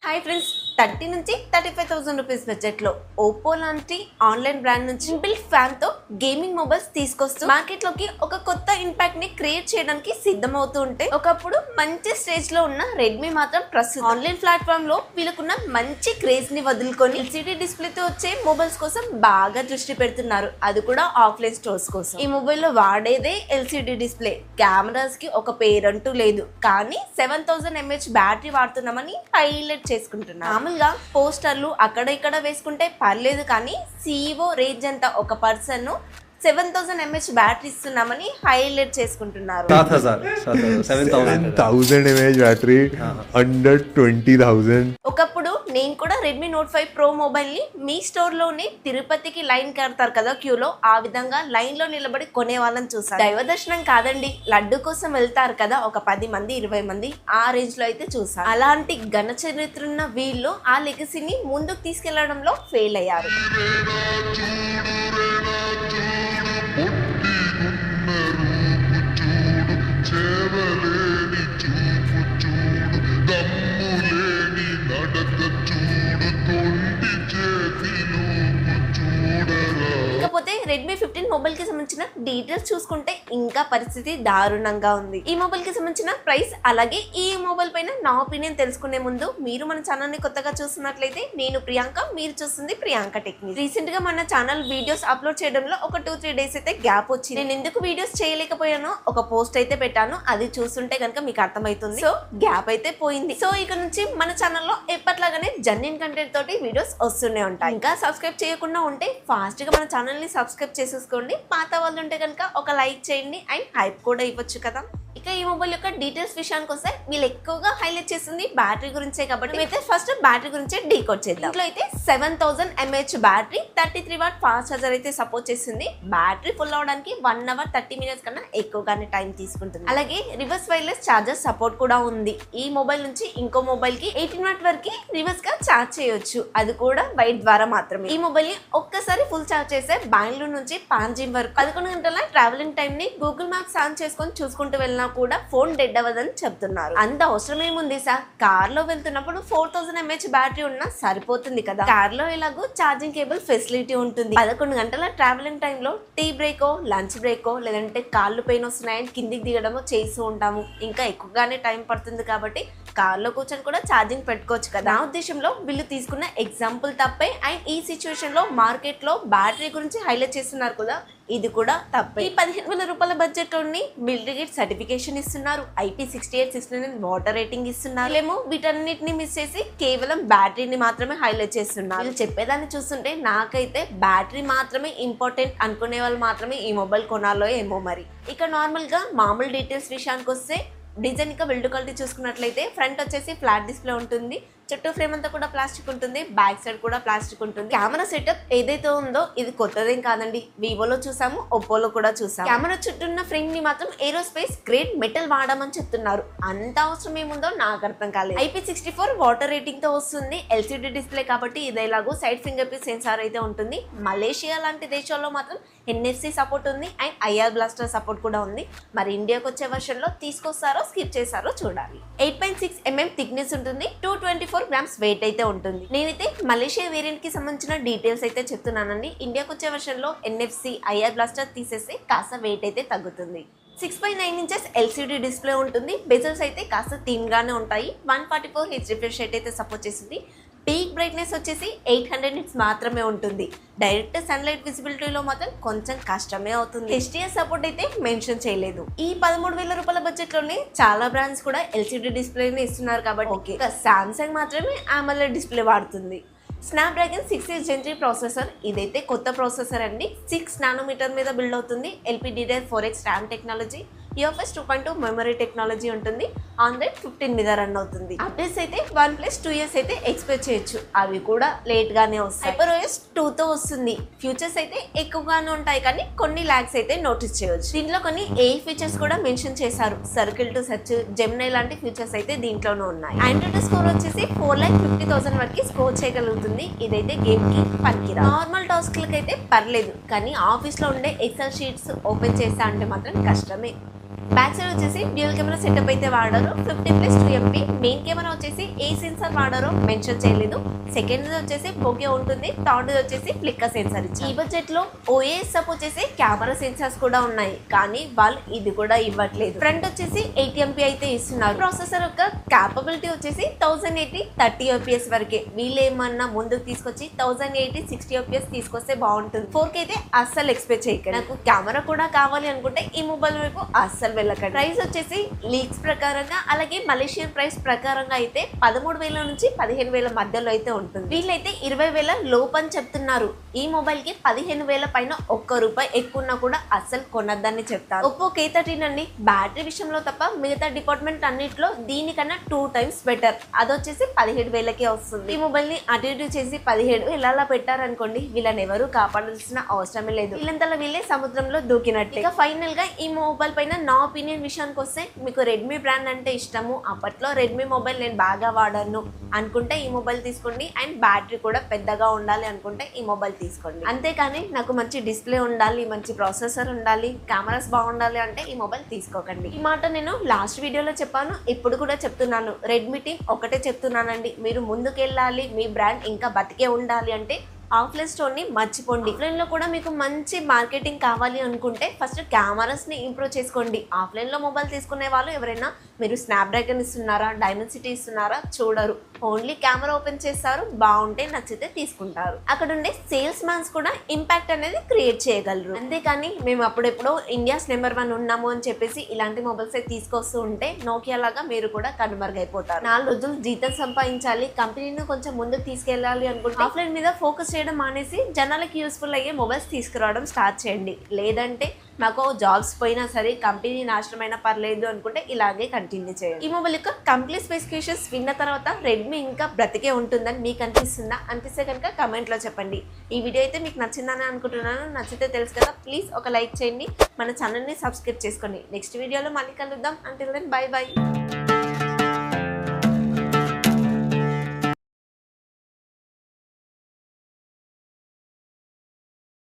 Hi friends, 30 నుంచి 35,000 rupees బడ్జెట్లో Oppo లాంటి ఆన్లైన్ బ్రాండ్ నుంచి సింపుల్ ఫ్యాన్ తో గేమింగ్ మొబైల్స్ తీసుకొస్తూ మార్కెట్ లోకి ఒక కొత్త ఇంపాక్ట్ ని క్రియేట్ చేయడానికి సిద్ధమవుతూ ఉంటే, ఒకప్పుడు మంచి స్టేజ్ లో ఉన్న రెడ్మీ మాత్రం ప్రస్తుతం ఆన్లైన్ ప్లాట్ఫామ్ లో వీళ్ళకున్న మంచి క్రేజ్ ని వదులుకొని ఎల్సిడి డిస్ప్లే తో వచ్చే మొబైల్స్ కోసం బాగా దృష్టి పెడుతున్నారు. అది కూడా ఆఫ్లైన్ స్టోర్స్ కోసం. ఈ మొబైల్ లో వాడేదే ఎల్సిడి డిస్ప్లే. కెమెరాస్ కి ఒక పేరంటూ లేదు, కానీ 7000 mAh బ్యాటరీ వాడుతున్నామని హైలైట్ చేసుకుంటున్నారు. మామూలుగా పోస్టర్లు అక్కడ ఇక్కడ వేసుకుంటే పర్లేదు, కానీ CEO రేంజ్ అంతా ఒక పర్సన్ 7000 mAh బ్యాటరీ ఇస్తున్నామని హైలైట్ చేసుకుంటున్నారు. 7000 mAh బ్యాటరీ అండర్ 20,000. ఒకప్పుడు నేను కూడా రెడ్మీ నోట్ 5 ప్రో మొబైల్ ని మీ స్టోర్ లోనే తిరుపతికి లైన్ కడతారు కదా క్యూలో, ఆ విధంగా లైన్ లో నిలబడి కొనే వాళ్ళని చూసాను. దైవ దర్శనం కాదండి, లడ్డు కోసం వెళ్తారు కదా ఒక 10 మంది 20 మంది, ఆ రేంజ్ లో అయితే చూసాను. అలాంటి ఘన చరిత్ర ఉన్న వీళ్ళు ఆ లెగసీని ముందుకు తీసుకెళ్లడంలో ఫెయిల్ అయ్యారు. చేవలేని చూపు చూడు, దమ్ములేని నడక చూడు, తొండి చేతిలోపు చూడరా. ఇకపోతే రెడ్మీ 15 మొబైల్ కి సంబంధించిన డీటెయిల్స్ చూసుకుంటే ఇంకా పరిస్థితి దారుణంగా ఉంది. ఈ మొబైల్ కి సంబంధించిన ప్రైస్, అలాగే ఈ మొబైల్ పైన నా ఒపీనియన్ తెలుసుకునే ముందు, మీరు మన ఛానల్ ని కొత్తగా చూస్తున్నట్లయితే, నేను ప్రియాంక, మీరు చూస్తుంది ప్రియాంక టెక్నిక్. రీసెంట్ గా మన ఛానల్ వీడియోస్ అప్లోడ్ చేయడంలో ఒక 2-3 డేస్ అయితే గ్యాప్ వచ్చింది. నేను ఎందుకు వీడియోస్ చేయలేకపోయానో ఒక పోస్ట్ అయితే పెట్టాను, అది చూస్తుంటే కనుక మీకు అర్థమవుతుంది. సో గ్యాప్ అయితే పోయింది. సో ఇక నుంచి మన ఛానల్లో ఎప్పట్లాగానే జెన్యూన్ కంటెంట్ తోటి వీడియోస్ వస్తూనే ఉంటాయి. ఇంకా సబ్స్క్రైబ్ చేయకుండా ఉంటే ఫాస్ట్ గా మన ఛానల్ ని సబ్స్క్రైబ్ చేసేసుకోండి. పాత వాళ్ళు ఉంటే కనుక ఒక లైక్ చేయండి అండ్ హైప్ కూడా ఇవ్వచ్చు కదా. ఇక ఈ మొబైల్ యొక్క డీటెయిల్స్ విషయానికి వస్తే, వీళ్ళు ఎక్కువగా హైలైట్ చేసింది బ్యాటరీ గురించే, కాబట్టి అయితే ఫస్ట్ బ్యాటరీ గురించే డీకోడ్ చేద్దాం. ఇంట్లో అయితే 7000 mAh battery, 33 watt fast charger అయితే సపోర్ట్ చేస్తుంది. బ్యాటరీ ఫుల్ అవడానికి 1 అవర్ 30 మినిట్స్ కన్నా ఎక్కువగానే టైం తీసుకుంటుంది. అలాగే రివర్స్ వైర్లెస్ ఛార్జర్ సపోర్ట్ కూడా ఉంది. ఈ మొబైల్ నుంచి ఇంకో మొబైల్ కి 18 వాట్ వరకు రివర్స్ గా ఛార్జ్ చేయొచ్చు, అది కూడా వైర్ ద్వారా మాత్రమే. ఈ మొబైల్ ని ఒక్కసారి ఫుల్ ఛార్జ్ చేస్తే బెంగళూరు నుంచి పాంజిమ్ వరకు 11 గంటల ట్రావెలింగ్ టైం ని గూగుల్ మ్యాప్స్ ఆన్ చేసుకొని చూసుకుంటూ వెళ్ళినా కూడా ఫోన్ డెడ్ అవ్వదని చెప్తున్నారు. అంత అవసరం ఏముంది సార్, కార్ లో వెళ్తున్నప్పుడు 4000 mAh బ్యాటరీ ఉన్నా సరిపోతుంది కదా. కార్ లో ఇలాగూ ఛార్జింగ్ కేబుల్ ఫెసిలిటీ ఉంటుంది. 11 గంటల ట్రావెలింగ్ టైమ్ లో టీ బ్రేకో, లంచ్ బ్రేకో, లేదంటే కాళ్ళు పెయిన్ వస్తున్నాయని కిందికి దిగడమో చేస్తూ ఉంటాము. ఇంకా ఎక్కువగానే టైం పడుతుంది కాబట్టి కార్ లో కూర్చొని కూడా ఛార్జింగ్ పెట్టుకోవచ్చు కదా. నా ఉద్దేశంలో వీళ్ళు తీసుకున్న ఎగ్జాంపుల్ తప్పే. అండ్ ఈ సిచ్యువేషన్ లో మార్కెట్ లో బ్యాటరీ గురించి హైలైట్ చేస్తున్నారు కదా, ఇది కూడా తప్పే. ఈ 15,000 రూపాయల బడ్జెట్ లోని మిలిటరీ సర్టిఫికేషన్ ఇస్తున్నారు, IP68-69 వాటర్ రేటింగ్ ఇస్తున్నారు. ఏమో వీటన్నిటిని మిస్ చేసి కేవలం బ్యాటరీని మాత్రమే హైలైట్ చేస్తున్నారు. వీళ్ళు చెప్పేదాన్ని చూస్తుంటే నాకైతే బ్యాటరీ మాత్రమే ఇంపార్టెంట్ అనుకునే వాళ్ళు మాత్రమే ఈ మొబైల్ కొనాలో ఏమో మరి. ఇక నార్మల్ గా మామూలు డీటెయిల్స్ విషయానికి వస్తే, డిజైన్ ఇంకా బిల్డ్ క్వాలిటీ చూసుకున్నట్లయితే ఫ్రంట్ వచ్చేసి ఫ్లాట్ డిస్ప్లే ఉంటుంది, చుట్టూ ఫ్రేమ్ అంతా కూడా ప్లాస్టిక్ ఉంటుంది, బ్యాక్ సైడ్ కూడా ప్లాస్టిక్ ఉంటుంది. కెమెరా సెటప్ ఏదైతే ఉందో ఇది కొత్తదేం కాదండి, వివోలో చూసాము, ఒప్పోలో కూడా చూసాము. కెమెరా చుట్టూ ఉన్న ఫ్రేమ్ ని మాత్రం ఏరోస్పేస్ గ్రేడ్ మెటల్ వాడమని చెప్తున్నారు. అంత అవసరం ఏముందో నాకు అర్థం కాలేదు. IP64 వాటర్ రేటింగ్ తో వస్తుంది. LCD డిస్ప్లే కాబట్టి ఇది ఎలాగో సైడ్ ఫింగర్ ప్రింట్ సెన్సార్ అయితే ఉంటుంది. మలేషియా లాంటి దేశాల్లో మాత్రం NFC సపోర్ట్ ఉంది అండ్ IR బ్లాస్టర్ సపోర్ట్ కూడా ఉంది. మరి ఇండియాకి వచ్చే వర్షన్ లో తీసుకొస్తారో స్కిప్ చేశారో చూడాలి. 8.6 mm థిక్నెస్ ఉంటుంది, 224 గ్రామ్స్ వెయిట్ అయితే ఉంటుంది. నేనైతే మలేషియా వేరియంట్ కి సంబంధించిన డీటెయిల్స్ అయితే చెప్తున్నానండి. ఇండియాకి వచ్చే వర్షన్ లో NFC IR బ్లాస్టర్ తీసేస్తే కాస్త వెయిట్ అయితే తగ్గుతుంది. 6.9 ఇంచెస్ LCD డిస్ప్లే ఉంటుంది. బెజల్స్ అయితే కాస్త థిన్ గానే ఉంటాయి. 144 Hz రిఫ్రెష్ రేట్ అయితే సపోర్ట్ చేసింది. పీక్ బ్రైట్నెస్ వచ్చేసి 800 nits మాత్రమే ఉంటుంది. డైరెక్ట్ సన్లైట్ విజిబిలిటీలో మాత్రం కొంచెం కష్టమే అవుతుంది. HDR సపోర్ట్ అయితే మెన్షన్ చేయలేదు. ఈ 13,000 రూపాయల బడ్జెట్ లోనే చాలా బ్రాండ్స్ కూడా LCD డిస్ప్లేని ఇస్తున్నారు కాబట్టి ఓకే. సామ్సంగ్ మాత్రమే AMOLED డిస్ప్లే వాడుతుంది. స్నాప్డ్రాగన్ 6 Gen 3 ప్రాసెసర్, ఇదైతే కొత్త ప్రాసెసర్ అండి. 6 నానోమీటర్ మీద బిల్డ్ అవుతుంది. LPDDR4X RAM technology, UFS 2.2 memory technology ఉంటుంది. Android 15 మీద రన్ అవుతుంది. అప్డేట్స్ అయితే 1+2 years అయితే ఎక్స్పెక్ట్ చేయొచ్చు, అవి కూడా లేట్ గానే వస్తాయి. HyperOS 2 తో వస్తుంది. ఫ్యూచర్స్ అయితే ఎక్కువగానే ఉంటాయి, కానీ కొన్ని లాగ్స్ అయితే నోటీస్ చేయొచ్చు. దీంట్లో కొన్ని AI ఫీచర్స్ కూడా మెన్షన్ చేశారు. సర్కిల్ టు సెర్చ్, జెమినై లాంటి ఫీచర్స్ అయితే దీంట్లోనే ఉన్నాయి. ఆండ్రాయిడ్ స్కోర్ వచ్చేసి 4,50,000 వరకు స్కోర్ చేయగలుగుతుంది. ఇదైతే గేమ్ కి పనికిరా. నార్మల్ టాస్క్ లకైతే పర్లేదు, కానీ ఆఫీస్ లో ఉండే ఎక్సెల్ షీట్స్ ఓపెన్ చేస్తా అంటే మాత్రం కష్టమే. బ్యాక్ సైడ్ వచ్చేసి డ్యూయల్ కెమెరా సెటప్ అయితే వాడారు. 50+2 MP. మెయిన్ కెమెరా వచ్చేసి ఏ సెన్సార్ వాడారో మెన్షన్ చేయలేదు. సెకండ్ వచ్చేసి బోకే ఉంటుంది. థర్డ్ వచ్చేసి ఫ్లిక్కర్ సెన్సార్ ఇచ్చారు. ఈ బడ్జెట్ లో OIS సపోర్ట్ చేసే కెమెరా సెన్సార్స్ కూడా ఉన్నాయి, కానీ వాళ్ళు ఇది కూడా ఇవ్వట్లేదు. ఫ్రంట్ వచ్చేసి 8 MP అయితే ఇస్తున్నారు. ప్రాసెసర్ యొక్క క్యాపబిలిటీ వచ్చేసి 1080 30 FPS వరకే. వీళ్ళేమన్నా ముందుకు తీసుకొచ్చి 1080 60 FPS తీసుకొస్తే బాగుంటుంది. 4K అయితే అస్సలు ఎక్స్పెక్ట్ చేయకండి. నాకు కెమెరా కూడా కావాలి అనుకుంటే ఈ మొబైల్ వైపు అస్సలు వెళ్ళకండి. ప్రైస్ వచ్చేసి లీక్స్ ప్రకారంగా అలాగే మలేషియన్ ప్రైస్ ప్రకారంగా అయితే 13,000 నుంచి 15,000 మధ్యలో అయితే ఉంటుంది. వీళ్ళైతే 20,000 లోపని చెప్తున్నారు. ఈ మొబైల్ కి 15,000 పైన ₹1 ఎక్కువ ఉన్నా కూడా అస్సలు కొనద్దని చెప్తారు. ఒప్పో K13 అండి, బ్యాటరీ విషయంలో తప్ప మిగతా డిపార్ట్మెంట్ అన్నిట్లో దీనికన్నా 2 times బెటర్. అదొచ్చేసి 17,000కే వస్తుంది. ఈ మొబైల్ ని అటు ఇటు చేసి 17,000 అలా పెట్టారనుకోండి, వీళ్ళని ఎవరు కాపాడాల్సిన అవసరమే లేదు. వీళ్ళంతలో వీళ్ళే సముద్రంలో దూకినట్టు. ఇక ఫైనల్ గా ఈ మొబైల్ పైన నా ఒపీనియన్ విషయానికి వస్తే, మీకు రెడ్మీ బ్రాండ్ అంటే ఇష్టము, అప్పట్లో రెడ్మీ మొబైల్ నేను బాగా వాడాను అనుకుంటే ఈ మొబైల్ తీసుకోండి. అండ్ బ్యాటరీ కూడా పెద్దగా ఉండాలి అనుకుంటే ఈ మొబైల్ తీసుకోండి. అంతేకాని నాకు మంచి డిస్ప్లే ఉండాలి, మంచి ప్రాసెసర్ ఉండాలి, కెమెరాస్ బాగుండాలి అంటే ఈ మొబైల్ తీసుకోకండి. ఈ మాట నేను లాస్ట్ వీడియోలో చెప్పాను, ఇప్పుడు కూడా చెప్తున్నాను. రెడ్మీ టీం ఒకటే చెప్తున్నానండి, మీరు ముందుకెళ్ళాలి, మీ బ్రాండ్ ఇంకా బతికే ఉండాలి అంటే ఆఫ్లైన్ స్టోర్ ని మర్చిపోండి. ఆఫ్లైన్ లో కూడా మీకు మంచి మార్కెటింగ్ కావాలి అనుకుంటే ఫస్ట్ కెమెరాస్ ని ఇంప్రూవ్ చేసుకోండి. ఆఫ్లైన్ లో మొబైల్ తీసుకునే వాళ్ళు ఎవరైనా మీరు స్నాప్డ్రాగన్ ఇస్తున్నారా, డైమెన్సిటీ ఇస్తున్నారా చూడరు. ఓన్లీ కెమెరా ఓపెన్ చేస్తారు, బాగుంటే నచ్చితే తీసుకుంటారు. అక్కడ ఉండే సేల్స్ మ్యాన్స్ కూడా ఇంపాక్ట్ అనేది క్రియేట్ చేయగలరు. అంతేకాని మేము అప్పుడెప్పుడో ఇండియాస్ నెంబర్ 1 ఉన్నాము అని చెప్పేసి ఇలాంటి మొబైల్స్ తీసుకొస్తూ ఉంటే నోకియా లాగా మీరు కూడా కనుమరుగైపోతారు. 4 రోజులు జీతం సంపాదించాలి, కంపెనీని కొంచెం ముందుకు తీసుకెళ్ళాలి అనుకుంటే ఆఫ్లైన్ మీద ఫోకస్ చేయడం మానేసి జనాలకి యూస్ఫుల్ అయ్యే మొబైల్స్ తీసుకురావడం స్టార్ట్ చేయండి. లేదంటే మాకు జాబ్స్ పోయినా సరే, కంపెనీ నాశనమైనా పర్లేదు అనుకుంటే ఇలాగే కంటిన్యూ చేయండి. ఈ మొబైల్ యొక్క కంప్లీట్ స్పెసిఫికేషన్స్ విన్న తర్వాత రెడ్మీ ఇంకా బ్రతికే ఉంటుందని మీకు అనిపిస్తుందా? అనిపిస్తే కనుక కమెంట్లో చెప్పండి. ఈ వీడియో అయితే మీకు నచ్చిందని అనుకుంటున్నాను. నచ్చితే తెలుసు కదా, ప్లీజ్ ఒక లైక్ చేయండి, మన ఛానల్ని సబ్స్క్రైబ్ చేసుకోండి. నెక్స్ట్ వీడియోలో మళ్ళీ కలుద్దాం. Until then bye by.